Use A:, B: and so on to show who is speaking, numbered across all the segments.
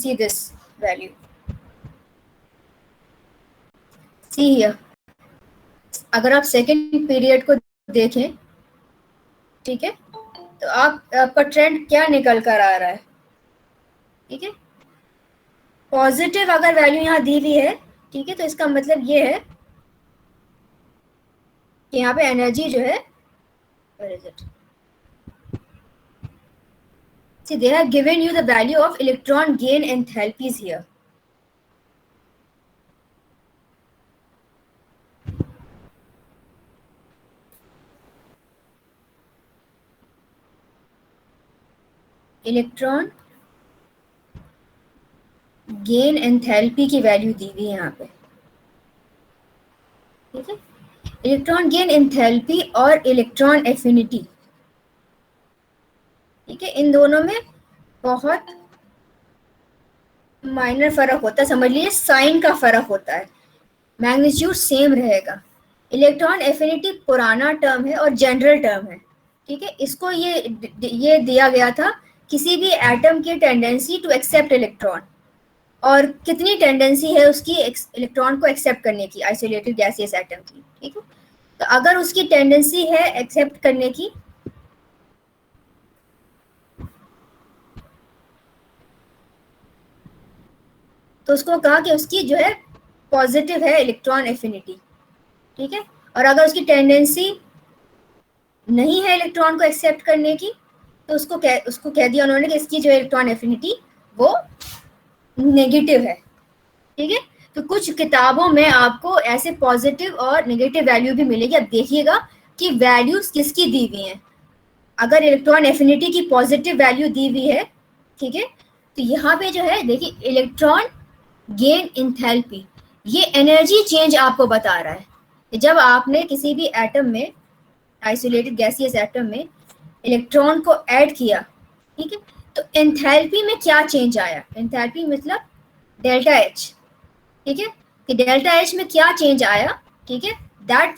A: see this value. See here, अगर आप second period को देखें, ठीक है, तो आपका ट्रेंड क्या निकल कर आ रहा है, ठीक है, पॉजिटिव अगर वैल्यू यहाँ दी हुई है, ठीक है, तो इसका मतलब ये है कि यहाँ पे एनर्जी जो है, where is it? See, they have given you the value of electron gain enthalpies here. Electron gain enthalpy की वैल्यू दी हुई है यहाँ पे, ठीक है, इलेक्ट्रॉन गेन एंथैल्पी और इलेक्ट्रॉन एफिनिटी, ठीक है, इन दोनों में बहुत माइनर फर्क होता है, समझ लीजिए साइन का फर्क होता है, मैग्नीट्यूड सेम रहेगा। इलेक्ट्रॉन एफिनिटी पुराना टर्म है और जनरल टर्म है, ठीक है, इसको ये दिया गया था किसी भी एटम की टेंडेंसी टू एक्सेप्ट इलेक्ट्रॉन, और कितनी टेंडेंसी है उसकी इलेक्ट्रॉन को एक्सेप्ट करने की, आइसोलेटेड गैसियस एटम की, ठीक है, तो अगर उसकी टेंडेंसी है एक्सेप्ट करने की, तो उसको कहा कि उसकी जो है पॉजिटिव है इलेक्ट्रॉन एफिनिटी, ठीक है, और अगर उसकी टेंडेंसी नहीं है इलेक्ट्रॉन को एक्सेप्ट करने की, तो उसको कह दिया उन्होंने कि इसकी जो इलेक्ट्रॉन एफिनिटी वो नेगेटिव है, ठीक है। तो कुछ किताबों में आपको ऐसे पॉजिटिव और नेगेटिव वैल्यू भी मिलेगी। अब देखिएगा कि वैल्यूज किसकी दी हुई हैं। अगर इलेक्ट्रॉन एफिनिटी की पॉजिटिव वैल्यू दी हुई है, ठीक है, तो यहाँ पे जो है देखिए इलेक्ट्रॉन गेन इंथैल्पी, ये एनर्जी चेंज आपको बता रहा है। जब आपने किसी भी एटम में, आइसोलेटेड गैसियस एटम में इलेक्ट्रॉन को ऐड किया, ठीक है, तो एंथैल्पी में क्या चेंज आया, एंथैल्पी मतलब डेल्टा एच, ठीक है, कि डेल्टा एच में क्या चेंज आया, ठीक है, that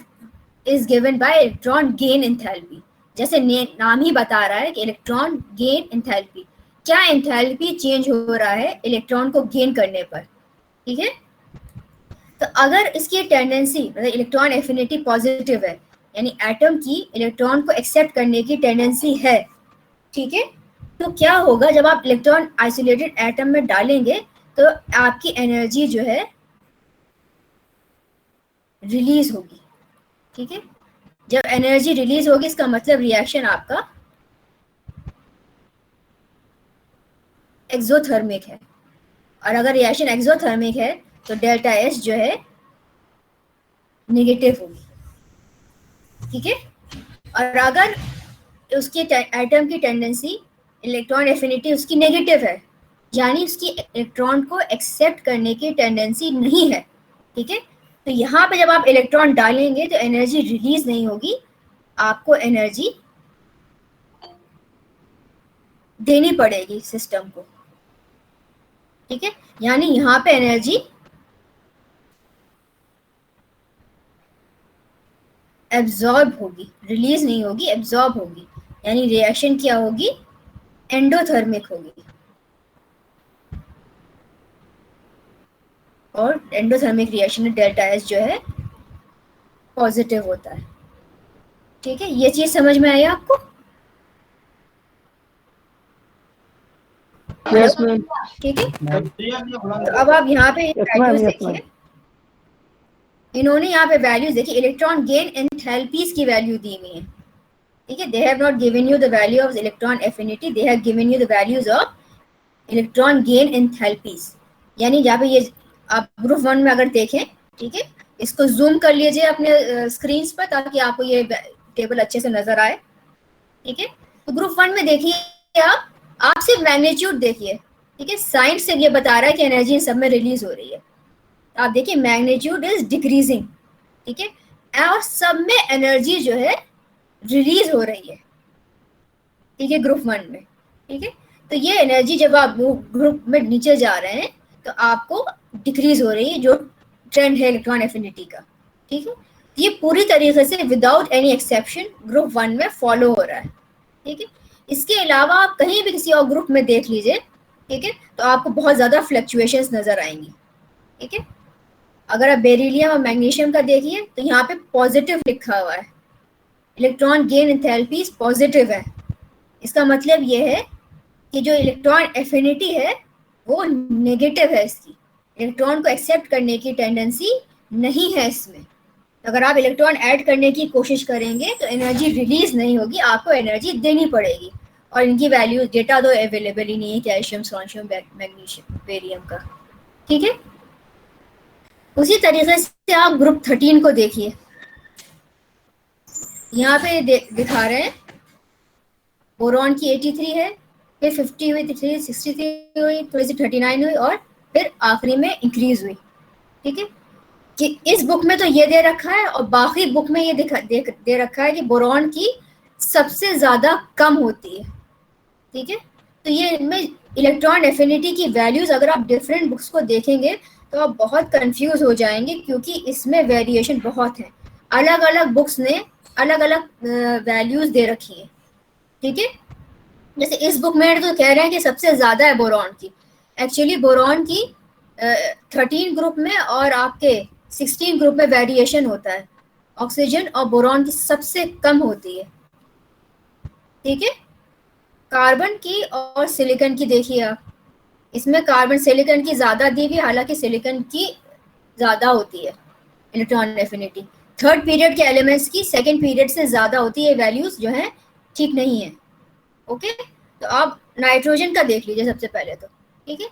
A: is given by electron gain enthalpy. जैसे नाम ही बता रहा है कि इलेक्ट्रॉन गेन एंथैल्पी, क्या एंथैल्पी चेंज हो रहा है इलेक्ट्रॉन को गेन करने पर, ठीक है। तो अगर इसकी टेंडेंसी मतलब इलेक्ट्रॉन एफिनिटी पॉजिटिव है, यानी एटम की इलेक्ट्रॉन को एक्सेप्ट करने की टेंडेंसी है, ठीक है, तो क्या होगा जब आप इलेक्ट्रॉन आइसोलेटेड एटम में डालेंगे तो आपकी एनर्जी जो है रिलीज होगी, ठीक है। जब एनर्जी रिलीज होगी इसका मतलब रिएक्शन आपका एक्सोथर्मिक है, और अगर रिएक्शन एक्सोथर्मिक है तो डेल्टा एच जो है नेगेटिव होगी, ठीक है। और अगर उसके एटम की टेंडेंसी इलेक्ट्रॉन एफिनिटी उसकी नेगेटिव है, यानी उसकी इलेक्ट्रॉन को एक्सेप्ट करने की टेंडेंसी नहीं है, ठीक है, तो यहाँ पे जब आप इलेक्ट्रॉन डालेंगे तो एनर्जी रिलीज नहीं होगी, आपको एनर्जी देनी पड़ेगी सिस्टम को, ठीक है, यानी यहाँ पे एनर्जी एब्जॉर्ब होगी, रिलीज नहीं होगी, एब्जॉर्ब होगी, यानी रिएक्शन क्या होगी, एंडोथर्मिक होगी, और एंडोथर्मिक रिएक्शन में डेल्टा एच जो है पॉजिटिव होता है, ठीक है। ये चीज समझ में आई आपको?
B: Yes ma'am.
A: ठीक है, तो अब आप यहाँ पे वैल्यूज देखिए, इन्होंने यहाँ पे वैल्यूज देखिए, इलेक्ट्रॉन गेन एंथैल्पीज की वैल्यू दी हुई है, ठीक है। They have not given you the value of electron affinity, they have given you the values of electron gain enthalpies, यानी जहाँ पे ये आप ग्रुप 1 में अगर देखें, ठीक है, इसको जूम कर लीजिए अपने स्क्रीन पर ताकि आपको ये टेबल अच्छे से नजर आए, ठीक है। तो ग्रुप 1 में देखिए आप सिर्फ मैग्नीट्यूड देखिए, ठीक है, साइंस से ये बता रहा है कि एनर्जी इन सब में रिलीज हो रही है। आप देखिए मैग्नीट्यूड इज डिक्रीजिंग, ठीक है, और सब में एनर्जी जो है रिलीज हो रही है, ठीक है, ग्रुप 1 में, ठीक है। तो ये एनर्जी जब आप ग्रुप में नीचे जा रहे हैं तो आपको डिक्रीज हो रही है, जो ट्रेंड है इलेक्ट्रॉन एफिनिटी का, ठीक है। ये पूरी तरीके से विदाउट एनी एक्सेप्शन ग्रुप 1 में फॉलो हो रहा है, ठीक है। इसके अलावा आप कहीं भी किसी और ग्रुप में देख लीजिए, ठीक है, तो आपको बहुत ज़्यादा फ्लक्चुएशंस नज़र आएंगी। ठीक है, अगर आप बेरिलियम और मैग्नीशियम का देखिए तो यहाँ पे पॉजिटिव लिखा हुआ है, इलेक्ट्रॉन गेन एंथैल्पी पॉजिटिव है। इसका मतलब ये है कि जो इलेक्ट्रॉन एफिनिटी है वो नेगेटिव है, इसकी इलेक्ट्रॉन को एक्सेप्ट करने की टेंडेंसी नहीं है इसमें। अगर आप इलेक्ट्रॉन ऐड करने की कोशिश करेंगे तो एनर्जी रिलीज नहीं होगी, आपको एनर्जी देनी पड़ेगी। और इनकी वैल्यू डेटा तो अवेलेबल ही नहीं है, कैल्शियम, स्ट्रोंशियम, मैग्नीशियम, बेरियम का। ठीक है, उसी तरीके से आप ग्रुप 13 को देखिए, यहाँ पे दिखा रहे हैं बोरॉन की 83 है, फिर 50 हुई, 63 हुई, थोड़ी सी 39 हुई और फिर आखिरी में इंक्रीज हुई। ठीक है, कि इस बुक में तो ये दे रखा है और बाकी बुक में ये दे रखा है कि बोरॉन की सबसे ज्यादा कम होती है। ठीक है, तो ये इनमें इलेक्ट्रॉन एफिनिटी की वैल्यूज अगर आप डिफरेंट बुक्स को देखेंगे तो आप बहुत कंफ्यूज हो जाएंगे, क्योंकि इसमें वेरिएशन बहुत है। अलग अलग बुक्स ने अलग अलग वैल्यूज दे रखी है। ठीक है, जैसे इस बुक में तो कह रहे हैं कि सबसे ज्यादा है बोरॉन की। एक्चुअली बोरॉन की 13 ग्रुप में और आपके 16 ग्रुप में वेरिएशन होता है। ऑक्सीजन और बोरॉन की सबसे कम होती है। ठीक है, कार्बन की और सिलिकॉन की देखिए आप, इसमें कार्बन सिलिकॉन की ज्यादा दी हुई, हालांकि सिलिकॉन की ज्यादा होती है इलेक्ट्रॉन एफिनिटी। थर्ड पीरियड के एलिमेंट्स की सेकंड पीरियड से ज्यादा होती है, वैल्यूज जो है ठीक नहीं है। ओके, तो आप नाइट्रोजन का देख लीजिए सबसे पहले तो। ठीक है,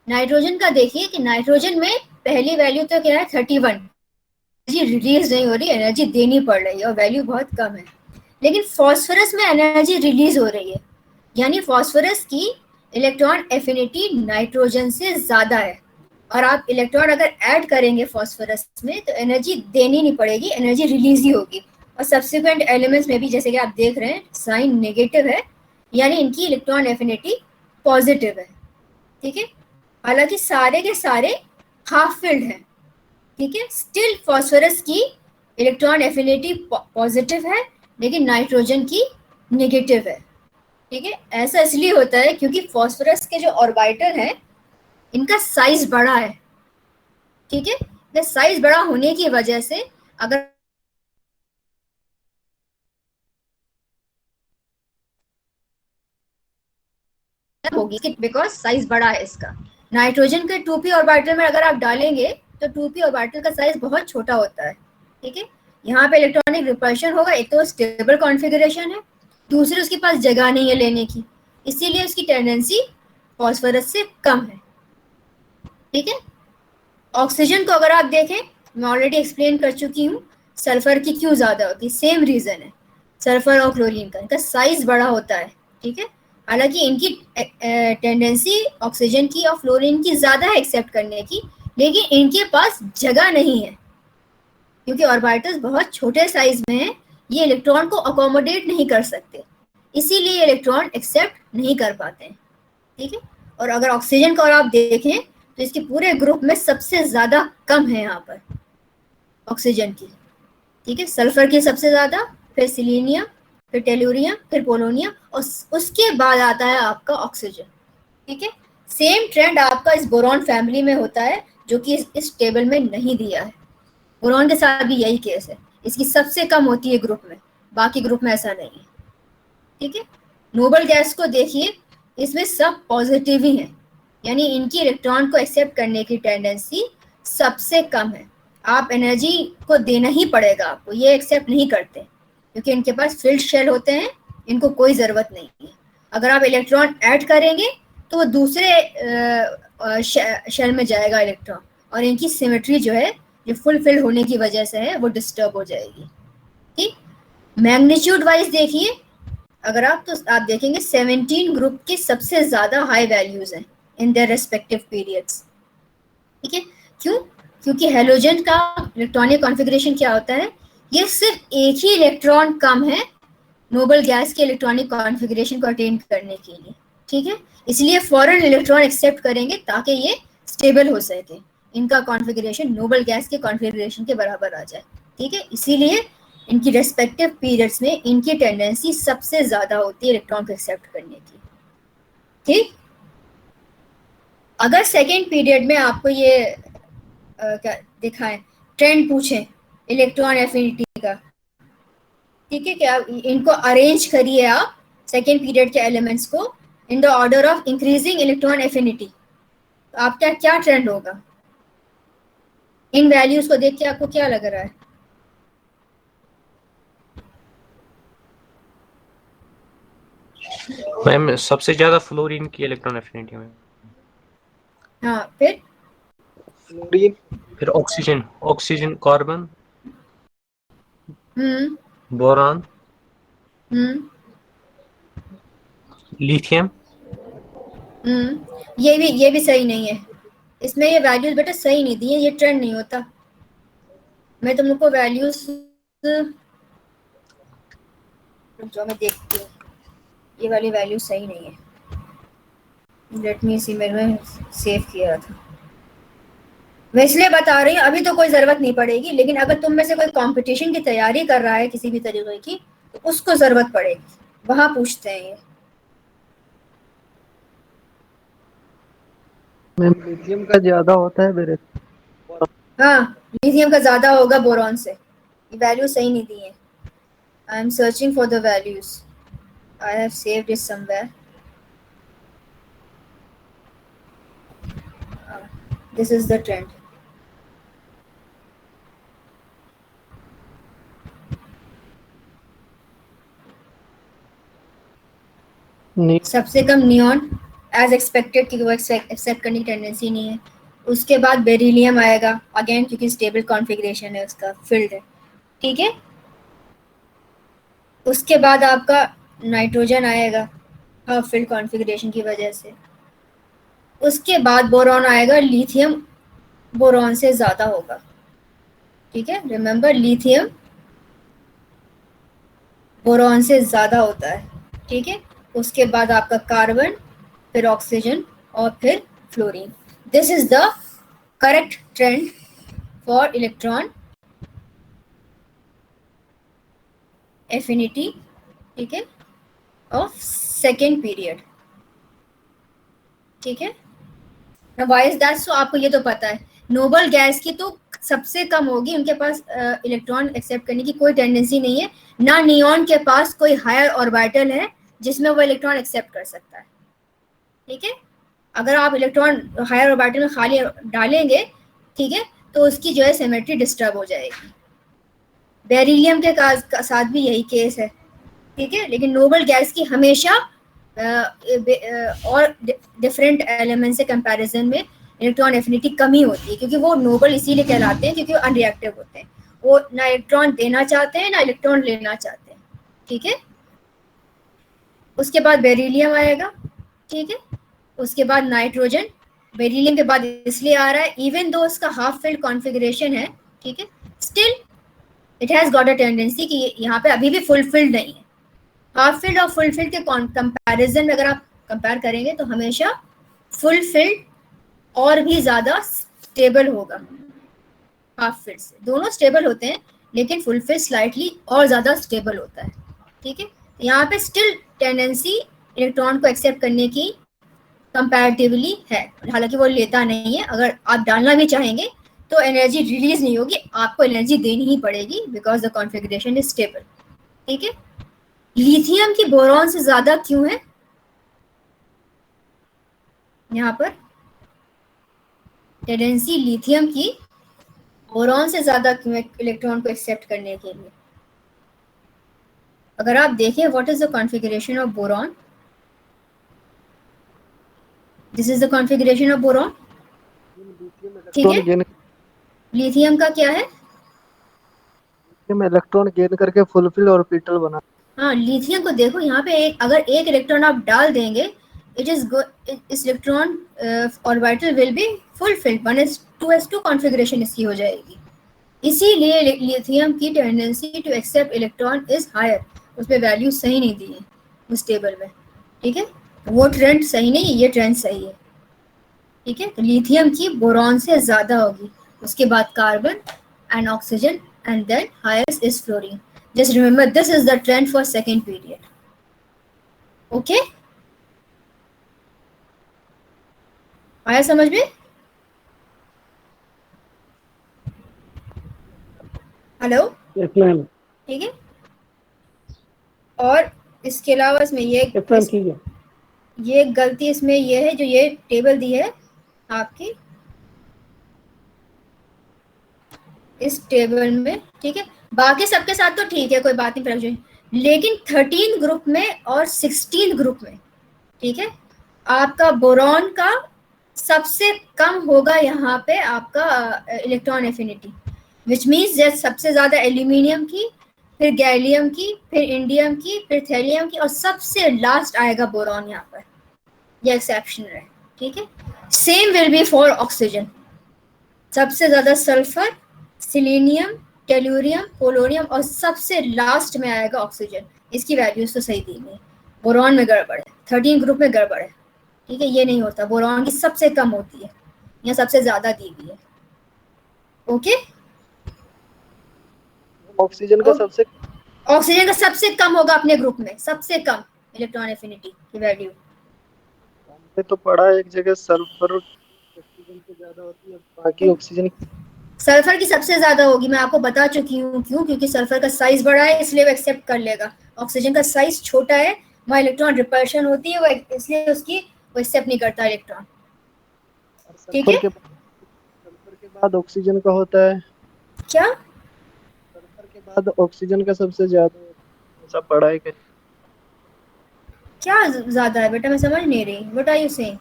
A: नाइट्रोजन का देखिए कि नाइट्रोजन में पहली वैल्यू तो क्या है 31, एनर्जी रिलीज नहीं हो रही, एनर्जी देनी पड़ रही है और वैल्यू बहुत कम है। लेकिन फॉस्फोरस में एनर्जी रिलीज हो रही है, यानी फॉस्फोरस की इलेक्ट्रॉन एफिनिटी नाइट्रोजन से ज्यादा है। और आप इलेक्ट्रॉन अगर ऐड करेंगे फॉस्फोरस में तो एनर्जी देनी नहीं पड़ेगी, एनर्जी रिलीज ही होगी। और सब्सिक्वेंट एलिमेंट्स में भी जैसे कि आप देख रहे हैं साइन नेगेटिव है, यानी इनकी इलेक्ट्रॉन एफिनिटी पॉजिटिव है। ठीक है, हालांकि सारे के सारे हाफ फिल्ड हैं। ठीक है, स्टिल फॉस्फोरस की इलेक्ट्रॉन एफिनिटी पॉजिटिव है, लेकिन नाइट्रोजन की नेगेटिव है। ठीक है, ऐसा इसलिए होता है क्योंकि फॉस्फोरस के जो ऑर्बिटल हैं इनका साइज बड़ा है। ठीक है, साइज बड़ा होने की वजह से अगर होगी, बिकॉज साइज बड़ा है इसका। नाइट्रोजन के 2p ऑर्बिटल में अगर आप डालेंगे तो 2p ऑर्बिटल का साइज बहुत छोटा होता है। ठीक है, यहाँ पे इलेक्ट्रॉनिक रिपल्शन होगा, एक तो स्टेबल कॉन्फ़िगरेशन है, दूसरी उसके पास जगह नहीं है लेने की, इसीलिए उसकी टेंडेंसी फॉस्फोरस से कम है। ठीक है, ऑक्सीजन को अगर आप देखें, मैं ऑलरेडी एक्सप्लेन कर चुकी हूँ सल्फर की क्यों ज्यादा होती है, सेम रीजन है। सल्फर और क्लोरीन का इनका साइज बड़ा होता है। ठीक है, हालांकि इनकी टेंडेंसी ऑक्सीजन की और फ्लोरीन की ज्यादा है एक्सेप्ट करने की, लेकिन इनके पास जगह नहीं है क्योंकि ऑर्बिटल्स बहुत छोटे साइज में है, ये इलेक्ट्रॉन को अकोमोडेट नहीं कर सकते, इसीलिए इलेक्ट्रॉन एक्सेप्ट नहीं कर पाते हैं। ठीक है, और अगर ऑक्सीजन को आप देखें तो इसके पूरे ग्रुप में सबसे ज्यादा कम है यहाँ पर ऑक्सीजन की। ठीक है, सल्फर की सबसे ज्यादा, फिर सिलीनियम, फिर टेलुरियम, फिर पोलोनियम और उसके बाद आता है आपका ऑक्सीजन। ठीक है, सेम ट्रेंड आपका इस बोरॉन फैमिली में होता है जो कि इस टेबल में नहीं दिया है। बोरॉन के साथ भी यही केस है, इसकी सबसे कम होती है ग्रुप में, बाकी ग्रुप में ऐसा नहीं है। ठीक है, नोबल गैस को देखिए, इसमें सब पॉजिटिव ही है, यानी इनकी इलेक्ट्रॉन को एक्सेप्ट करने की टेंडेंसी सबसे कम है। आप एनर्जी को देना ही पड़ेगा आपको, ये एक्सेप्ट नहीं करते क्योंकि इनके पास फील्ड शेल होते हैं, इनको कोई ज़रूरत नहीं है। अगर आप इलेक्ट्रॉन ऐड करेंगे तो वो दूसरे शेल में जाएगा इलेक्ट्रॉन, और इनकी सिमेट्री जो है, जो फुलफिल होने की वजह से है, वो डिस्टर्ब हो जाएगी। ठीक, मैग्नीट्यूड वाइज देखिए अगर आप, तो आप देखेंगे 17 ग्रुप के सबसे ज़्यादा हाई वैल्यूज हैं इन देयर रेस्पेक्टिव पीरियड्स। ठीक है, क्यों? क्योंकि हेलोजन का इलेक्ट्रॉनिक कॉन्फ़िगरेशन क्या होता है, ये सिर्फ एक ही इलेक्ट्रॉन कम है नोबल गैस के इलेक्ट्रॉनिक कॉन्फ़िगरेशन को अटेन करने के लिए। ठीक है, इसलिए फॉरन इलेक्ट्रॉन एक्सेप्ट करेंगे ताकि ये स्टेबल हो सके, इनका कॉन्फ़िगरेशन नोबल गैस के कॉन्फ़िगरेशन के बराबर आ जाए। ठीक है, इसीलिए इनकी रेस्पेक्टिव पीरियड्स में इनकी टेंडेंसी सबसे ज़्यादा होती है इलेक्ट्रॉन को एक्सेप्ट करने की। ठीक, अगर सेकेंड पीरियड में आपको ये क्या दिखाएं, ट्रेंड पूछें इलेक्ट्रॉन एफिनिटी का, ठीक है, क्या इनको अरेंज करिए आप सेकेंड पीरियड के एलिमेंट्स को in the order of increasing electron affinity, तो आपका क्या ट्रेंड होगा? इन वैल्यूज को देख के आपको क्या लग रहा है?
B: मैम सबसे ज्यादा फ्लोरीन की इलेक्ट्रॉन एफिनिटी में।
A: हाँ, फिर
C: फ्लोरीन,
B: फिर oxygen, oxygen, carbon, boron, lithium.
A: ये भी सही नहीं है, इसमें ये वैल्यूज बेटा सही नहीं दी है, ये ट्रेंड नहीं होता। मैं तुम लोग को वैल्यूज जो मैं देखती हूँ, ये वाली वैल्यू सही नहीं है। लेट मी सी, मैंने सेव किया था, मैं इसलिए बता रही हूँ, अभी तो कोई जरूरत नहीं पड़ेगी, लेकिन अगर तुम में से कोई कंपटीशन की तैयारी कर रहा है किसी भी तरीके की, तो उसको जरूरत पड़ेगी, वहां पूछते हैं ये।
C: मैम लिथियम का ज्यादा होता है मेरे।
A: हाँ, लिथियम का ज्यादा होगा बोरॉन से, ये वैल्यू सही नहीं दी है। I am searching for the values, I have saved it somewhere. This is the trend. सबसे कम नियॉन एज एक्सपेक्टेड, क्योंकि वो एक्सेप्ट करने की टेंडेंसी नहीं है। उसके बाद बेरिलियम आएगा अगेन, क्योंकि स्टेबल कॉन्फ़िगरेशन है, उसका फील्ड है, ठीक है। उसके बाद आपका नाइट्रोजन आएगा, हाफ फील्ड कॉन्फ़िगरेशन की वजह से। उसके बाद बोरॉन आएगा, लिथियम बोरॉन से ज्यादा होगा, ठीक है, रिमेंबर लिथियम बोरॉन से ज्यादा होता है, ठीक है। उसके बाद आपका कार्बन, फिर ऑक्सीजन और फिर fluorine. This is the correct trend for electron affinity, ठीक है, ऑफ सेकेंड पीरियड, ठीक है। Why is that? सो आपको ये तो पता है, नोबल गैस की तो सबसे कम होगी, उनके पास इलेक्ट्रॉन एक्सेप्ट करने की कोई टेंडेंसी नहीं है, ना नियॉन के पास कोई हायर ऑर्बिटल है जिसमें वो इलेक्ट्रॉन एक्सेप्ट कर सकता है, ठीक है। अगर आप इलेक्ट्रॉन हायर ऑर्बिटल में खाली डालेंगे, ठीक है, तो उसकी जो है सिमेट्री डिस्टर्ब हो जाएगी। बेरिलियम के साथ भी यही केस है, ठीक है। लेकिन नोबल गैस की हमेशा और डिफरेंट एलिमेंट से कंपैरिजन में इलेक्ट्रॉन एफिनिटी कमी होती है, क्योंकि वो नोबल इसीलिए कहलाते हैं क्योंकि वो अनरिएक्टिव होते हैं, वो ना इलेक्ट्रॉन देना चाहते हैं ना इलेक्ट्रॉन लेना चाहते हैं, ठीक है। उसके बाद बेरिलियम आएगा, ठीक है। उसके बाद नाइट्रोजन, बेरिलियम के बाद इसलिए आ रहा है इवन दो उसका हाफ फील्ड कॉन्फ़िगरेशन है, ठीक है, still it has got a tendency कि यहाँ पे अभी भी फुलफिल्ड नहीं है। हाफ फील्ड और फुल फील्ड के कंपैरिजन में अगर आप कंपेयर करेंगे तो हमेशा फुल फील्ड और भी ज्यादा स्टेबल होगा हाफ फील्ड से। दोनों स्टेबल होते हैं, लेकिन फुल फील्ड स्लाइटली और ज्यादा स्टेबल होता है, ठीक है। यहाँ पे स्टिल टेंडेंसी इलेक्ट्रॉन को एक्सेप्ट करने की कंपैरेटिवली है, हालांकि वो लेता नहीं है। अगर आप डालना भी चाहेंगे तो एनर्जी रिलीज नहीं होगी, आपको एनर्जी देनी ही पड़ेगी because the configuration is stable, ठीक है। लिथियम की बोरॉन से ज्यादा क्यों है? यहाँ पर टेंडेंसी लिथियम की बोरॉन से ज्यादा क्यों है इलेक्ट्रॉन को एक्सेप्ट करने के लिए? अगर आप देखें what is the configuration of boron, this is the configuration of boron, ठीक है। लिथियम का क्या है?
C: इलेक्ट्रॉन गेन करके फुलफिल ऑर्बिटल बना।
A: हाँ, लिथियम को देखो, यहाँ पे अगर एक इलेक्ट्रॉन आप डाल देंगे, इट इज इस electron orbital will be fulfilled, 1s2 configuration इसकी हो जाएगी। इसीलिए लिथियम की tendency to accept electron is higher, उसमें वैल्यू सही नहीं दी है उस टेबल में, ठीक है। वो ट्रेंड सही नहीं है, ये ट्रेंड सही है, ठीक है। तो लिथियम की बोरॉन से ज्यादा होगी, उसके बाद carbon and oxygen and then highest is fluorine. Just remember, this is the trend for second period. Okay? आया समझ में? हेलो,
D: यस मैम,
A: ठीक है। और इसके अलावा इसमें
D: यस मैम, ठीक है।
A: ये गलती इसमें ये है जो ये टेबल दी है आपकी इस टेबल में, ठीक है। बाकी सबके साथ तो ठीक है, कोई बात नहीं फ्रैक्चुएशन, लेकिन 13 ग्रुप में और 16 ग्रुप में, ठीक है, आपका बोरॉन का सबसे कम होगा यहाँ पे आपका इलेक्ट्रॉन एफिनिटी, विच मीन्स सबसे ज्यादा एल्यूमिनियम की, फिर गैलियम की, फिर इंडियम की, फिर थैलियम की, और सबसे लास्ट आएगा बोरॉन यहाँ पर। ये एक्सेप्शन है, ठीक है। Same will be for oxygen, सबसे ज्यादा सल्फर, सिलीनियम, टेलुरियम, पोलोनियम, और सबसे लास्ट में आएगा ऑक्सीजन। इसकी वैल्यूज तो सही दी नहीं, बोरॉन में गड़बड़ है, 13 ग्रुप में गड़बड़ है, ठीक है। ये नहीं होता, बोरॉन की सबसे कम होती है या सबसे ज्यादा दी हुई है। ओके,
C: ऑक्सीजन का सबसे
A: ऑक्सीजन का सबसे कम होगा अपने ग्रुप में, सबसे कम इलेक्ट्रॉन एफिनिटी की वैल्यू।
C: हमने तो पढ़ा है एक जगह सल्फर ऑक्सीजन से ज्यादा होती है, बाकी ऑक्सीजन
A: सल्फर की सबसे ज्यादा होगी, मैं आपको बता चुकी हूँ क्यों, क्योंकि सल्फर का साइज बड़ा है इसलिए वो एक्सेप्ट कर लेगा। ऑक्सीजन का साइज छोटा है, वहाँ इलेक्ट्रॉन रिपल्शन होती है, वो इसलिए उसकी वो एक्सेप्ट नहीं करता इलेक्ट्रॉन, ठीक है।
C: सल्फर के बाद ऑक्सीजन का होता है,
A: क्या
C: सल्फर के बाद ऑक्सीजन का सबसे ज्यादा, ऐसा पढ़ा है कि
A: क्या ज्यादा है बेटा, मैं समझ नहीं रही, व्हाट आर यू सेइंग?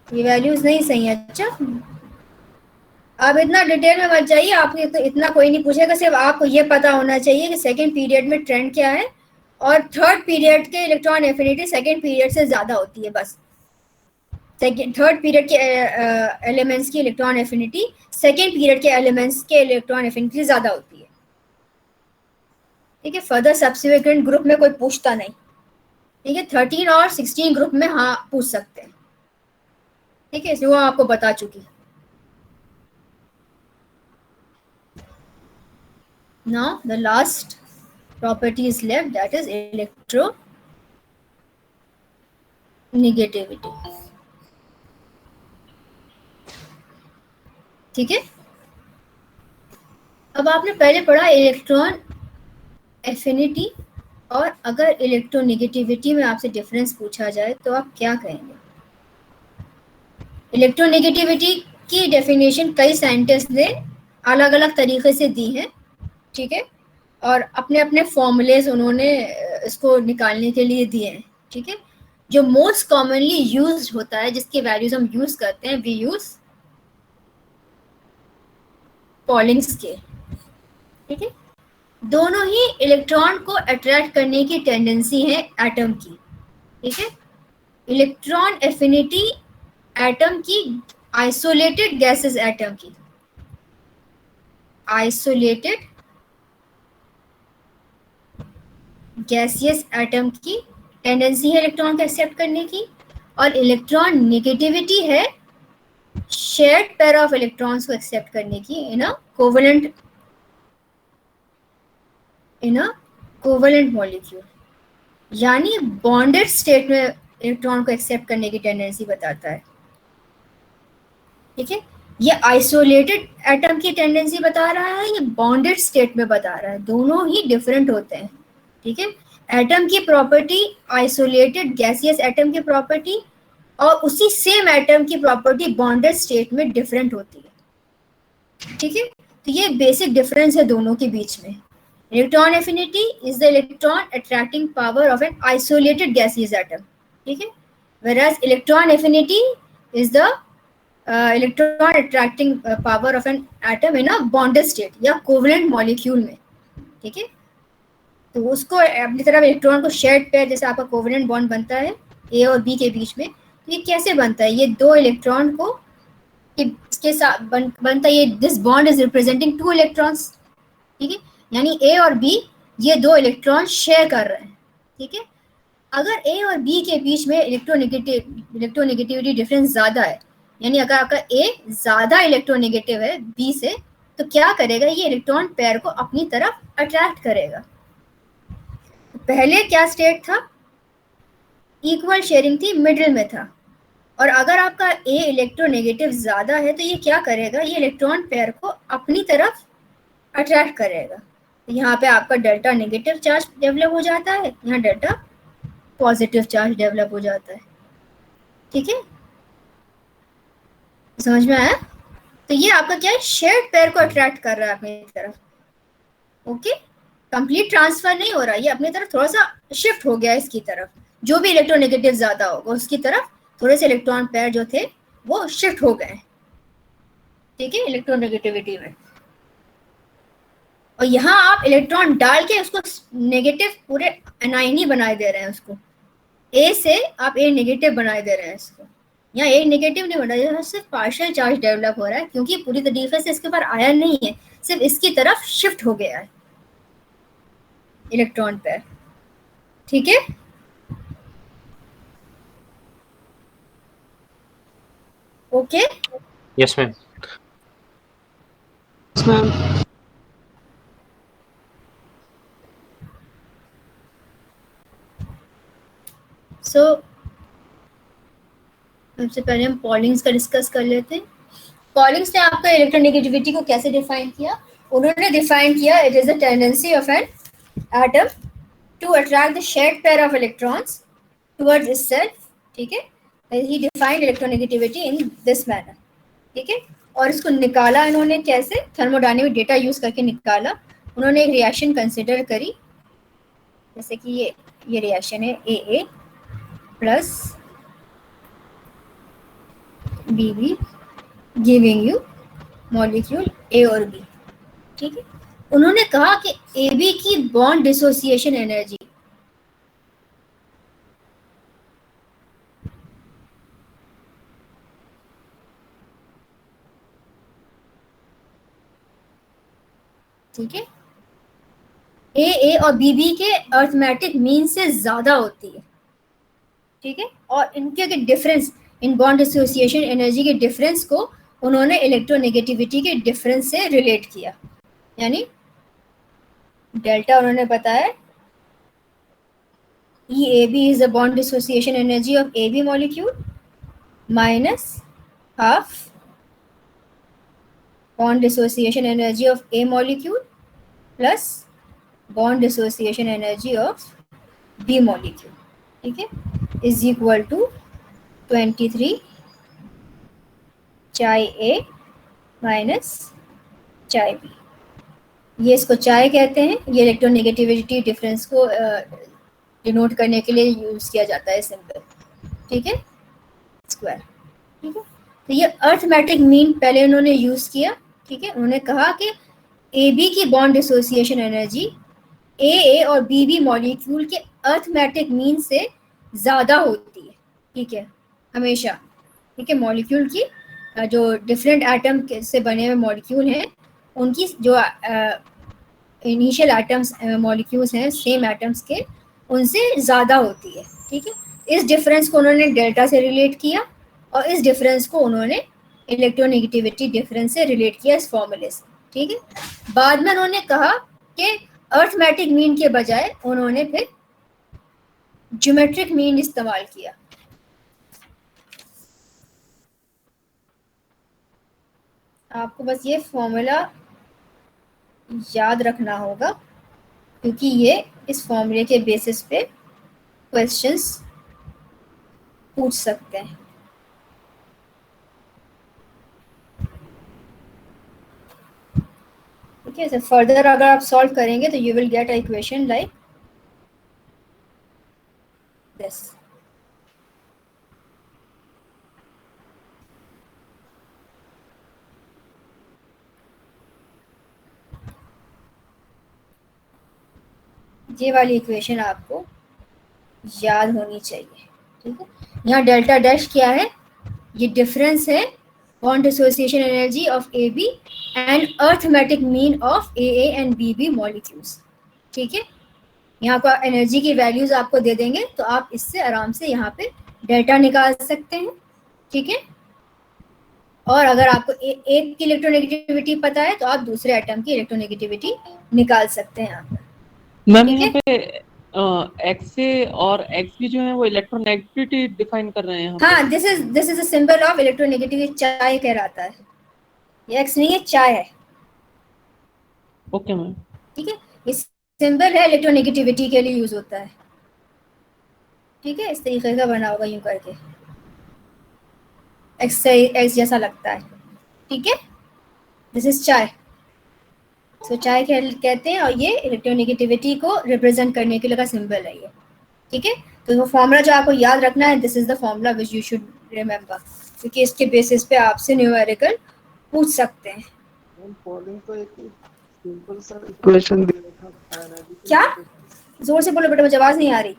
A: ये वैल्यूज नहीं सही है। अच्छा, आप इतना डिटेल में मत जाइए, आपको तो इतना कोई नहीं पूछेगा, सिर्फ आपको ये पता होना चाहिए कि सेकेंड पीरियड में ट्रेंड क्या है, और थर्ड पीरियड के इलेक्ट्रॉन एफिनिटी सेकेंड पीरियड से ज्यादा होती है, बस। थर्ड पीरियड के एलिमेंट्स की इलेक्ट्रॉन एफिनिटी सेकेंड पीरियड के एलिमेंट्स के इलेक्ट्रॉन एफिनिटी ज्यादा होती है, ठीक है। फर्दर सब्सिक्वेंट ग्रुप में कोई पूछता नहीं, ठीक है। 13 और 16 ग्रुप में हाँ पूछ सकते हैं, ठीक है, इसलिए वो आपको बता चुकी। Now the last property is left, that is electronegativity, ठीक है। अब आपने पहले पढ़ा इलेक्ट्रॉन एफिनिटी, और अगर इलेक्ट्रोनेगेटिविटी में आपसे डिफरेंस पूछा जाए तो आप क्या कहेंगे? इलेक्ट्रोनेगेटिविटी की डेफिनेशन कई साइंटिस्ट ने अलग अलग तरीके से दी है, ठीक है, और अपने अपने फॉर्मूलेज उन्होंने इसको निकालने के लिए दिए हैं, ठीक है। जो मोस्ट कॉमनली यूज्ड होता है, जिसकी वैल्यूज हम यूज करते हैं, वी यूज पॉलिंग स्केल, ठीक है। दोनों ही इलेक्ट्रॉन को अट्रैक्ट करने की टेंडेंसी है एटम की, ठीक है। इलेक्ट्रॉन एफिनिटी एटम की, आइसोलेटेड गैसेस एटम की, आइसोलेटेड गैसियस एटम की टेंडेंसी है इलेक्ट्रॉन को एक्सेप्ट करने की, और इलेक्ट्रॉन नेगेटिविटी है शेयर्ड पेयर ऑफ इलेक्ट्रॉन्स को एक्सेप्ट करने की इन अ कोवेलेंट मॉलिक्यूल, यानी बॉन्डेड स्टेट में इलेक्ट्रॉन को एक्सेप्ट करने की टेंडेंसी बताता है, ठीक है। ये आइसोलेटेड एटम की टेंडेंसी बता रहा है, ये बॉन्डेड स्टेट में बता रहा है, दोनों ही डिफरेंट होते हैं, ठीक है। एटम की प्रॉपर्टी, आइसोलेटेड गैसियस एटम की प्रॉपर्टी, और उसी सेम एटम की प्रॉपर्टी बॉन्डेड स्टेट में डिफरेंट होती है, ठीक है। तो ये बेसिक डिफरेंस है दोनों के बीच में। Electron affinity is the electron attracting power of an isolated gaseous atom, ठीक है, whereas electron affinity is the electron attracting power of an atom in a bonded state या कोवेलेंट मॉलिक्यूल में, ठीक है। तो उसको अपनी तरफ इलेक्ट्रॉन को शेयर्ड पेयर, जैसे आपका कोवेलेंट बॉन्ड बनता है ए और बी के बीच में, तो ये कैसे बनता है? ये दो इलेक्ट्रॉन को इसके साथ बनता है, ये this bond is representing two electrons, ठीक है, यानी ए और बी ये दो इलेक्ट्रॉन शेयर कर रहे हैं, ठीक है। अगर ए और बी के बीच में इलेक्ट्रोनेगेटिविटी डिफरेंस ज्यादा है, यानी अगर आपका ए ज्यादा इलेक्ट्रोनेगेटिव है बी से, तो क्या करेगा? ये इलेक्ट्रॉन पेयर को अपनी तरफ अट्रैक्ट करेगा। पहले क्या स्टेट था? इक्वल शेयरिंग थी, मिडिल में था। और अगर आपका ए इलेक्ट्रोनेगेटिव ज्यादा है तो ये क्या करेगा, ये इलेक्ट्रॉन पेयर को अपनी तरफ अट्रैक्ट करेगा। यहाँ पे आपका डेल्टा नेगेटिव चार्ज डेवलप हो जाता है, यहाँ डेल्टा पॉजिटिव चार्ज डेवलप हो जाता है। ठीक है, समझ में आया? तो ये आपका क्या है, शेयर्ड पेयर को अट्रैक्ट कर रहा है अपनी तरफ। ओके, कंप्लीट ट्रांसफर नहीं हो रहा, ये अपनी तरफ थोड़ा सा शिफ्ट हो गया इसकी तरफ। जो भी इलेक्ट्रोनेगेटिव ज्यादा होगा उसकी तरफ थोड़े से इलेक्ट्रॉन पेयर जो थे वो शिफ्ट हो गए। ठीक है, इलेक्ट्रोनेगेटिविटी में। और यहाँ आप इलेक्ट्रॉन डाल के उसको नेगेटिव पूरे एनाइन ही बनाए दे रहे हैं उसको। ए से आप ए नेगेटिव बनाए दे रहे हैं इसको। यहाँ ए नेगेटिव नहीं बना, यहाँ सिर्फ पार्शियल चार्ज डेवलप हो रहा है क्योंकि पूरी तरीके से इसके ऊपर आया नहीं है, सिर्फ इसकी तरफ शिफ्ट हो गया है इलेक्ट्रॉन पेयर। ठीक है, ओके।
B: Yes ma'am.
A: सो सबसे पहले हम पॉलिंग्स का डिस्कस कर लेते हैं। पॉलिंग्स ने आपका इलेक्ट्रोनेगेटिविटी को कैसे डिफाइन किया? उन्होंने डिफाइन किया, it is the tendency of an atom to attract the shared pair of electrons towards itself. ठीक है, he defined electronegativity in this manner. ठीक है, और इसको निकाला इन्होंने कैसे, थर्मोडायनेमिक डेटा यूज करके निकाला। उन्होंने एक रिएक्शन कंसिडर करी, जैसे कि ये रिएक्शन है AA plus BB giving you molecule A और B। ठीक है, उन्होंने कहा कि AB की बॉन्ड डिसोसिएशन एनर्जी ठीक है AA और BB के अर्थमेटिक मीन से ज्यादा होती है। ठीक है, और इनके difference in bond dissociation energy के डिफरेंस को उन्होंने इलेक्ट्रोनेगेटिविटी के डिफरेंस से रिलेट किया। यानी डेल्टा उन्होंने बताया EAB is the bond dissociation energy of AB molecule minus half bond dissociation energy of A molecule plus bond dissociation energy of B molecule। ठीक है, is equal to 23 चाय A minus चाय B। ये इसको चाय कहते हैं, ये इलेक्ट्रोनेगेटिविटी डिफरेंस को डिनोट करने के लिए यूज किया जाता है सिंबल। ठीक है, स्क्वायर। ठीक है, तो ये अर्थमेटिक मीन पहले उन्होंने यूज किया। ठीक है, उन्होंने कहा कि AB की बॉन्ड डिसोसिएशन एनर्जी AA और BB मॉलिक्यूल के अर्थमेटिक मीन से ज्यादा होती है। ठीक है, हमेशा। ठीक है, मॉलिक्यूल की जो डिफरेंट एटम से बने हुए मॉलिक्यूल हैं उनकी जो इनिशियल एटम्स मॉलिक्यूल्स हैं सेम एटम्स के, उनसे ज़्यादा होती है। ठीक है, इस डिफरेंस को उन्होंने डेल्टा से रिलेट किया और इस डिफरेंस को उन्होंने इलेक्ट्रोनेगेटिविटी डिफरेंस से रिलेट किया इस फॉर्मूले से। ठीक है, बाद में उन्होंने कहा कि अर्थमेटिक मीन के बजाय उन्होंने फिर ज्योमेट्रिक मीन इस्तेमाल किया। आपको बस ये फॉर्मूला याद रखना होगा क्योंकि ये इस फॉर्मूले के बेसिस पे क्वेश्चंस पूछ सकते हैं। ठीक है, so फर्दर अगर आप सॉल्व करेंगे तो you will get a equation like this. ये वाली इक्वेशन आपको याद होनी चाहिए। ठीक है, यहाँ डेल्टा डैश क्या है, ये डिफरेंस है bond dissociation energy of AB and arithmetic mean of AA and BB molecules. ठीक है, यहाँ पर एनर्जी की वैल्यूज आपको दे देंगे तो आप इससे आराम से यहाँ पे डेल्टा निकाल सकते हैं। ठीक है, और अगर आपको एक की इलेक्ट्रोनेगेटिविटी पता है तो आप दूसरे एटम की इलेक्ट्रोनेगेटिविटी निकाल सकते हैं यहाँ पर।
D: मैम यहाँ पे एक्स ए और एक्स बी जो है वो इलेक्ट्रोनेगेटिविटी डिफाइन कर रहे हैं यहाँ पे।
A: हाँ, this is a symbol of electronegativity, चाय कहलाता है। ये एक्स नहीं है, चाय है।
D: Okay ma'am.
A: ठीक है, ये सिंबल है, इलेक्ट्रोनेगेटिविटी के लिए यूज होता है। ठीक है, इस तरीके का बना होगा यूं करके, एक्स जैसा लगता है। ठीक है, दिस इज चाय। सो चाय कहते हैं, और ये इलेक्ट्रोनेगेटिविटी को रिप्रेजेंट करने के लिए का सिंबल है ये। ठीक है, तो वो फॉर्मूला जो आपको याद रखना है, this is the formula which you should remember, क्योंकि इसके बेसिस पे आपसे न्यूमेरिकल पूछ सकते हैं।
C: पॉलिंग तो एक सिंपल सा इक्वेशन दिया था,
A: क्या? जोर से बोलो बेटा, मुझे आवाज नहीं आ रही।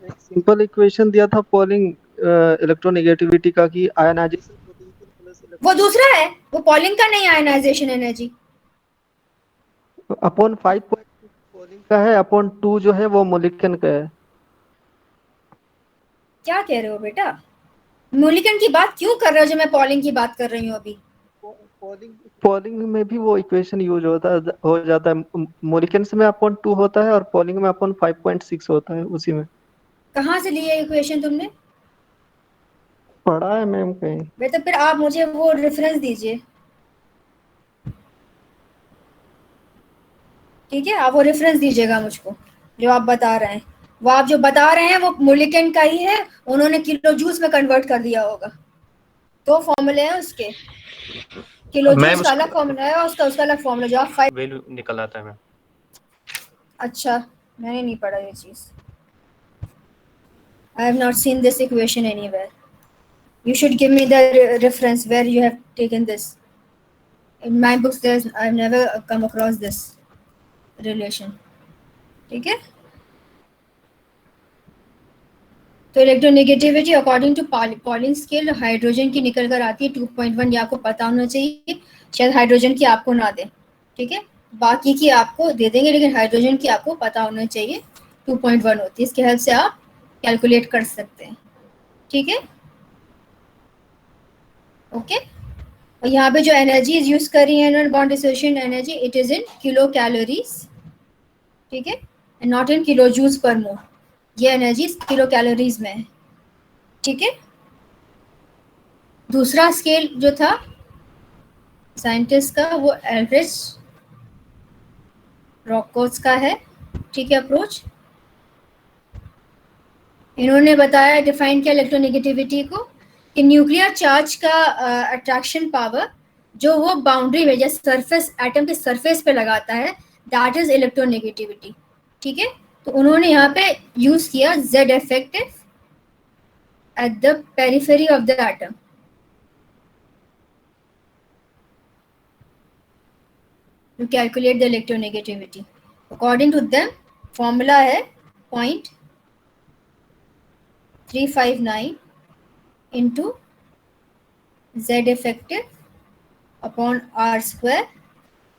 C: एक सिंपल इक्वेशन दिया था पॉलिंग इलेक्ट्रोनेगेटिविटी का, कि आयनाइजेशन पोटेंशियल प्लस
A: वो दूसरा है, वो पॉलिंग का नहीं, आयनाइजेशन एनर्जी
C: अपॉन 5.6 पॉलिंग का है, अपॉन 2 जो है वो मोलिकन का है।
A: क्या कह रहे हो बेटा? मोलिकन की बात क्यों कर रहे हो जब मैं पॉलिंग की बात कर रही हूँ अभी?
C: पॉलिंग में भी वो इक्वेशन यूज हो जाता है। मोलिकन्स में अपॉन 2 होता है और पॉलिंग में अपॉन 5.6 होता है, उसी में
A: कहाँ से लिया इक्वेशन तुमने?
C: पढ़ा है मैम कहीं।
A: बेटा फिर आप मुझे वो रेफरेंस दीजिए। ठीक है, आप वो रेफरेंस दीजिएगा मुझको, जो आप बता रहे हैं। वो आप जो बता रहे हैं वो मोलिकन का ही है, उन्होंने किलो जूस में कन्वर्ट कर दिया होगा। दो फॉर्मूले हैं उसके, किलो
B: मैम
A: जूस का अलग फॉर्मूला है और उसका अलग फॉर्मूला, जो आप 5।
B: वैल्यू निकल आता है मैम।
A: अच्छा, मैंने नहीं पढ़ा ये चीज। I have not seen this equation anywhere. You should give me the reference where you have taken this. In my books, I've never come across this relation. ठीक है, तो electronegativity according to Pauling scale hydrogen की निकल कर आती है 2.1। ये आपको पता होना चाहिए, शायद हाइड्रोजन की आपको ना दे। ठीक है, बाकी की आपको दे देंगे, लेकिन हाइड्रोजन की आपको पता होना चाहिए 2.1 होती है। इसके हेल्प से आप कैलकुलेट कर सकते हैं। ठीक है, ओके। और यहाँ पे जो एनर्जीज यूज करी है bond dissociation energy, it is in kilo calories. ठीक है, not in kilo joules per मोल। ये एनर्जी किलो कैलोरीज में है। ठीक है, दूसरा स्केल जो था साइंटिस्ट का, वो एल्ड्रिच रॉकोस का है। ठीक है, अप्रोच इन्होंने बताया, डिफाइन किया इलेक्ट्रोनेगेटिविटी को, कि न्यूक्लियर चार्ज का अट्रैक्शन पावर जो वो बाउंड्री में, जैसे सरफेस एटम के सरफेस पे लगाता है, दैट इज इलेक्ट्रोनेगेटिविटी। ठीक है, तो उन्होंने यहाँ पे यूज किया Z effective at the periphery of the atom to calculate the electronegativity. According to them formula है 0.359 into Z effective upon R square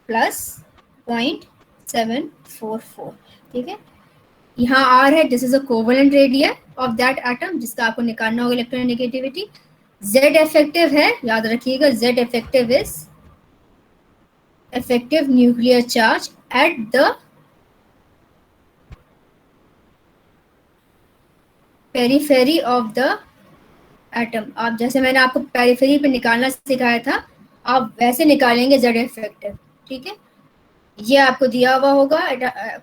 A: plus 0.744। ठीक है, यहाँ आर है, this is a covalent radius of that atom जिसका आपको निकालना होगा electronegativity. Z effective है, याद रखिएगा, Z effective is effective nuclear charge at the periphery of the atom. आप जैसे मैंने आपको पेरिफेरी पे निकालना सिखाया था, आप वैसे निकालेंगे जेड इफेक्टिव। ठीक है, ये आपको दिया हुआ होगा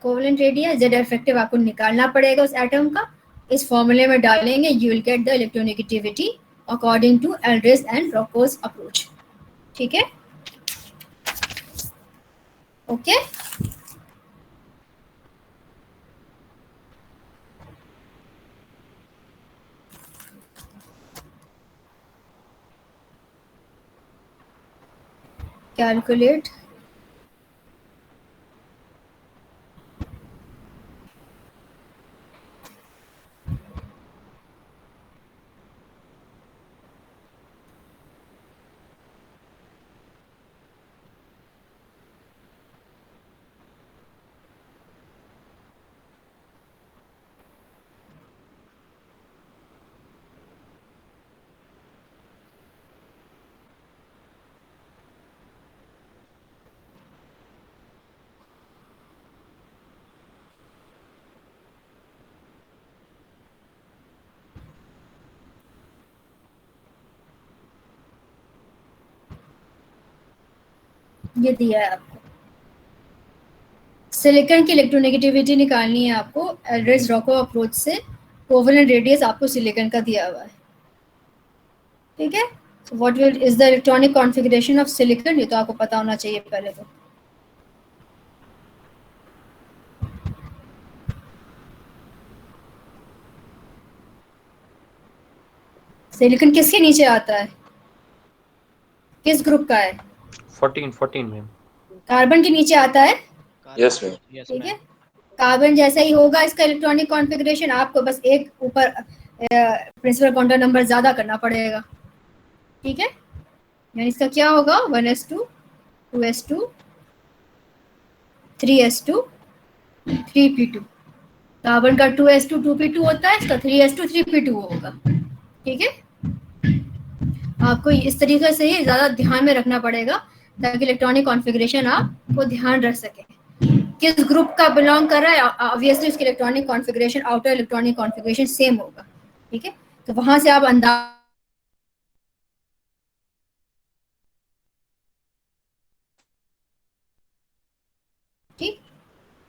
A: कोवेलेंट रेडियस, जेड इफेक्टिव आपको निकालना पड़ेगा उस एटम का, इस फॉर्मूले में डालेंगे, you will get the electronegativity according to Allred and Rochow approach. ठीक है, ओके। कैलकुलेट ये दिया है आपको। सिलिकॉन की इलेक्ट्रोनेगेटिविटी निकालनी है आपको एल्ड्रेज-रॉको अप्रोच से। कोवेलेंट रेडियस आपको सिलिकॉन का दिया हुआ है, ठीक है। What will is the electronic configuration of silicon, ये तो आपको पता होना चाहिए पहले तो। सिलिकॉन किसके नीचे आता है, किस ग्रुप का है?
B: 14 मैम।
A: कार्बन के नीचे आता है,
E: यस मैम।
A: ठीक है। कार्बन जैसा ही होगा इसका इलेक्ट्रॉनिक कॉन्फ़िगरेशन, आपको बस एक ऊपर प्रिंसिपल क्वांटम नंबर ज्यादा करना पड़ेगा, ठीक है। यानी इसका क्या होगा 1s2 2s2 3s2 3p2। Carbon का 2s2 2p2 होता है, इसका 3s2 3p2 होगा, ठीक है। आपको इस तरीके से ही ज्यादा ध्यान में रखना पड़ेगा ताकि इलेक्ट्रॉनिक कॉन्फ़िगरेशन आपको ध्यान रख सके। किस ग्रुप का बिलोंग कर रहा है, ऑब्वियसली उसके electronic configuration, outer electronic configuration same होगा, ठीक है। तो वहां से आप अंदाज, ठीक।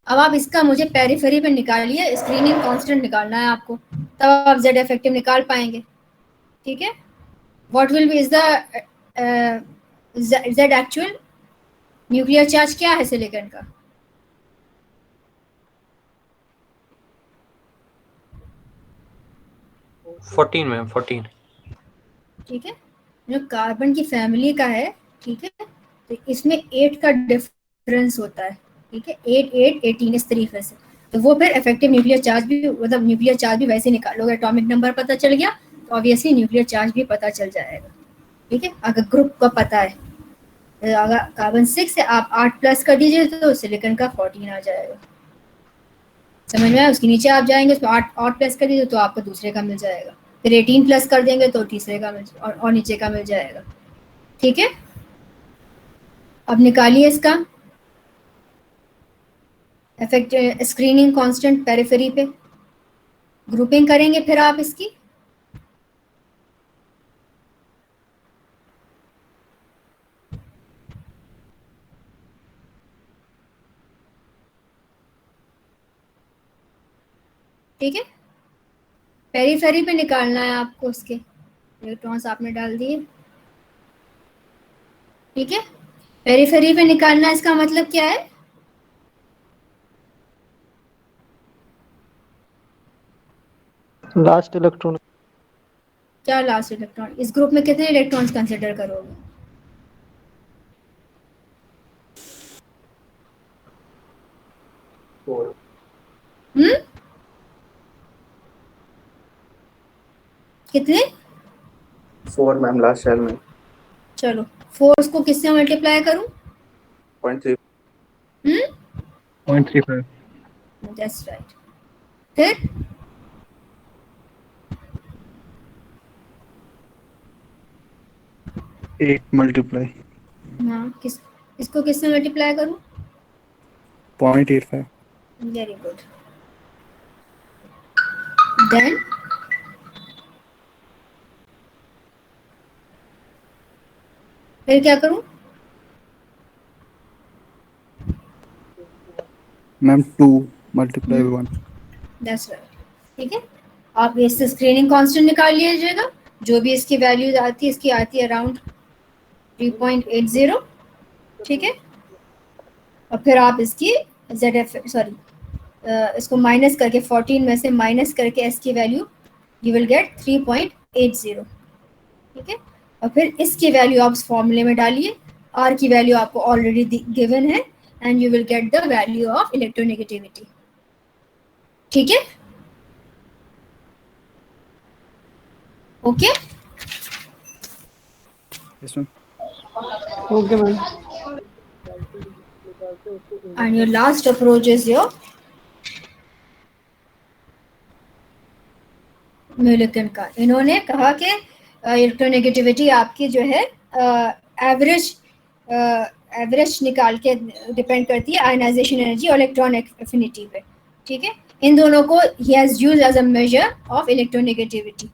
A: अब आप इसका मुझे पेरिफेरी पे निकालिए, स्क्रीनिंग कांस्टेंट निकालना है आपको, तब आप जेड इफेक्टिव निकाल पाएंगे, ठीक है। What will be is the Z actual nuclear charge क्या है सिलिकॉन का?
B: Fourteen ma'am 14।
A: ठीक है, जो कार्बन की फैमिली का है, ठीक है, तो इसमें 8 का डिफरेंस होता है, ठीक है, 8 8 18 इस तरीके से। तो वो फिर इफेक्टिव न्यूक्लियर चार्ज भी, मतलब न्यूक्लियर चार्ज भी वैसे निकालोगे, एटॉमिक नंबर पता चल गया तो ऑब्वियसली न्यूक्लियर चार्ज भी पता चल जाएगा, ठीक है। अगर ग्रुप का पता है, अगर कार्बन 6 है आप 8 प्लस कर दीजिए तो सिलिकॉन का 14 आ जाएगा, समझ में आया। उसके नीचे आप जाएंगे, उसमें 8 प्लस कर दीजिए तो आपको दूसरे का मिल जाएगा, फिर 18 प्लस कर देंगे तो तीसरे का मिल, और नीचे का मिल जाएगा, ठीक है। अब निकालिए इसका इफेक्ट स्क्रीनिंग कांस्टेंट पेरिफेरी पे, ग्रुपिंग करेंगे फिर आप इसकी, ठीक है। पेरिफेरी पे निकालना है आपको, उसके इलेक्ट्रॉन्स आपने डाल दिए, ठीक है। पेरिफेरी पे निकालना, इसका मतलब क्या है?
C: Last electron.
A: क्या लास्ट इलेक्ट्रॉन? इस ग्रुप में कितने इलेक्ट्रॉन्स कंसिडर करोगे? कितने?
E: 4 मैम लास्ट शेल में।
A: चलो 4 को किससे मल्टीप्लाई करूं?
E: 0.3।
C: 0.35।
A: That's right. फिर
F: 8 मल्टीप्लाई
A: हाँ, इसको किससे मल्टीप्लाई करूं?
F: 0.85।
A: Very good. देन फिर क्या करूं?
F: Ma'am 2 multiply 1।
A: दैट्स राइट, ठीक है। आप इससे स्क्रीनिंग कांस्टेंट निकाल लीजिएगा, जो भी इसकी वैल्यूज आती है, इसकी आती है अराउंड 3.80, ठीक है। और फिर आप इसकी इसको माइनस करके 14 में से माइनस करके एस की वैल्यू यू विल गेट 3.80, ठीक है। और फिर इसकी वैल्यू आप इस फॉर्मूले में डालिए, आर की वैल्यू आपको ऑलरेडी गिवन है, and you will get the value of electronegativity, ठीक है। Okay
F: yes ma'am.
C: Okay ma'am.
A: and your last approach is your Mulliken का। इन्होंने कहा कि इलेक्ट्रोनेगेटिविटी आपकी जो है एवरेज निकाल के डिपेंड करती है आयनाइजेशन एनर्जी और इलेक्ट्रॉन एफिनिटी पे, ठीक है। इन दोनों को ही has used as a measure of electronegativity,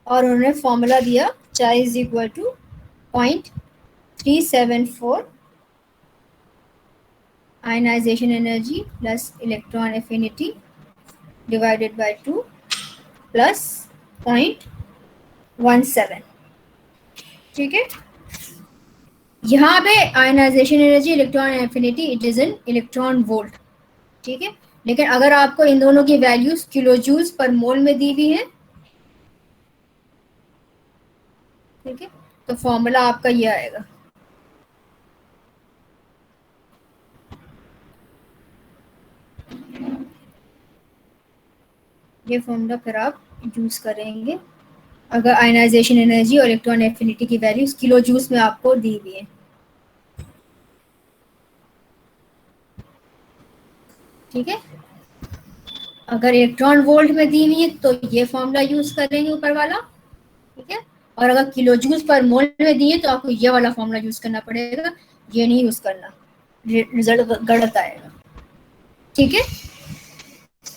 A: और उन्होंने फॉर्मूला दिया chi is equal to 0.374 ionization energy plus electron affinity divided by 2 plus 0.17। ठीक है, यहाँ पे ionization energy, electron affinity, it is in electron volt. ठीक है, लेकिन अगर आपको इन दोनों की वैल्यूज किलो जूल्स पर मोल में दी हुई है, ठीक है, तो फॉर्मूला आपका ये आएगा। ये फॉर्मूला फिर आप यूज करेंगे अगर आयनाइजेशन एनर्जी और इलेक्ट्रॉन एफिनिटी की वैल्यूज किलो जूल्स में आपको दी हुई है। ठीक है, अगर इलेक्ट्रॉन वोल्ट में दी हुई है तो ये फॉर्मूला यूज करेंगे ऊपर वाला। ठीक है, और अगर किलो जूल्स पर मोल में दिए तो आपको ये वाला फॉर्मूला यूज करना पड़ेगा, ये नहीं यूज करना, रिजल्ट गलत आएगा। ठीक है,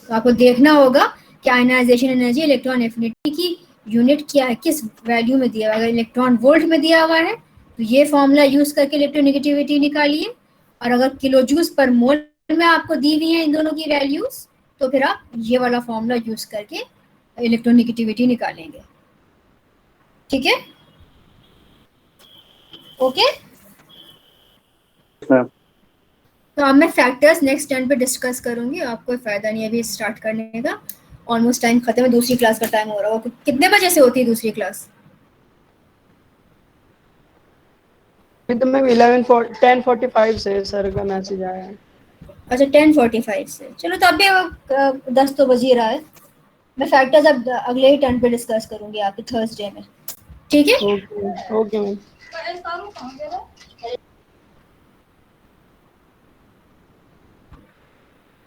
A: तो आपको देखना होगा कि आयनाइजेशन एनर्जी, इलेक्ट्रॉन एफिनिटी की यूनिट क्या है, किस वैल्यू में दिया हुआ है। अगर इलेक्ट्रॉन वोल्ट में दिया हुआ है तो ये फॉर्मूला यूज करके इलेक्ट्रोनेगेटिविटी निकालिए, और अगर किलो जूल्स पर मोल में आपको दी हुई है इन दोनों की वैल्यूज तो फिर आप ये वाला फॉर्मूला यूज करके इलेक्ट्रोनेगेटिविटी निकालेंगे। ठीक है, ओके।
E: मैम
A: तो अब मैं फैक्टर्स नेक्स्ट टर्न पे डिस्कस करूंगी, आपको कोई फायदा नहीं है अभी स्टार्ट करने का, ऑलमोस्ट टाइम खत्म है, दूसरी क्लास का टाइम हो रहा है। कितने बजे से होती है दूसरी क्लास?
G: तो मैम 10:45 से सर का मैसेज आया है।
A: अच्छा 10:45 से, चलो तो अभी 10 तो बज ही रहा है। मैं फैक्टर्स अब अगले ही टर्न पे डिस्कस करूंगी आपके थर्सडे में। ठीक है,
G: ओके ओके मैम।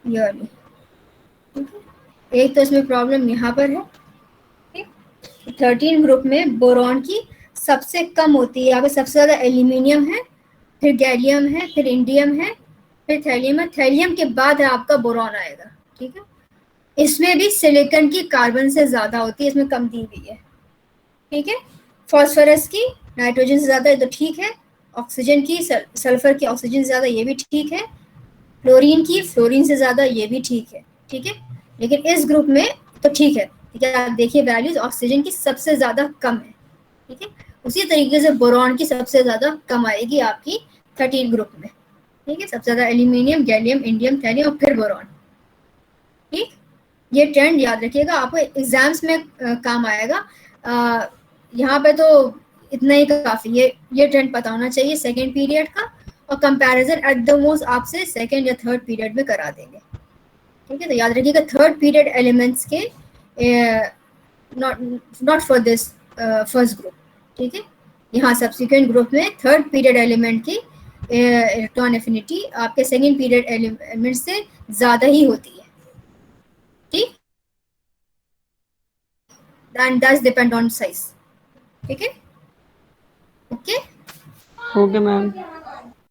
A: ये वाली। ठीक है, एक तो इसमें प्रॉब्लम यहाँ पर है। 13 ग्रुप में बोरॉन की सबसे कम होती है, यहाँ पे सबसे ज्यादा एल्यूमिनियम है, फिर गैलियम है, फिर इंडियम है, फिर थैलियम है, थैलियम के बाद है आपका बोरॉन आएगा। ठीक है, इसमें भी सिलिकॉन की कार्बन से ज्यादा होती है, इसमें कम दी हुई है। ठीक है, फास्फोरस की नाइट्रोजन से ज्यादा, ये तो ठीक है। ऑक्सीजन की सल्फर की ऑक्सीजन से ज्यादा, ये भी ठीक है। फ्लोरीन की फ्लोरीन से ज्यादा, ये भी ठीक है। ठीक है, लेकिन इस ग्रुप में तो ठीक है। ठीक है, आप देखिए वैल्यूज ऑक्सीजन की सबसे ज्यादा कम है। ठीक है, उसी तरीके से बोरॉन की सबसे ज्यादा कम आएगी आपकी 13 ग्रुप में। ठीक है, सबसे ज्यादा एल्यूमिनियम, गैलियम, इंडियम, थैलियम और फिर बोरॉन। ठीक, ये ट्रेंड याद रखिएगा, आपको एग्जाम्स में काम आएगा। यहाँ पे तो इतना ही काफी, ये ट्रेंड पता होना चाहिए सेकेंड पीरियड का, और कंपैरिजन एट द मोस्ट आपसे सेकेंड या थर्ड पीरियड में करा देंगे। ठीक है, तो याद रखिएगा थर्ड पीरियड एलिमेंट्स के not for this first group. ठीक है, यहाँ सब्सिक्वेंट ग्रुप में थर्ड पीरियड एलिमेंट की इलेक्ट्रॉन एफिनिटी आपके सेकेंड पीरियड एलिमेंट से ज्यादा ही होती है। ठीक, and does depend on size. ठीक है, ओके
G: ओके मैम।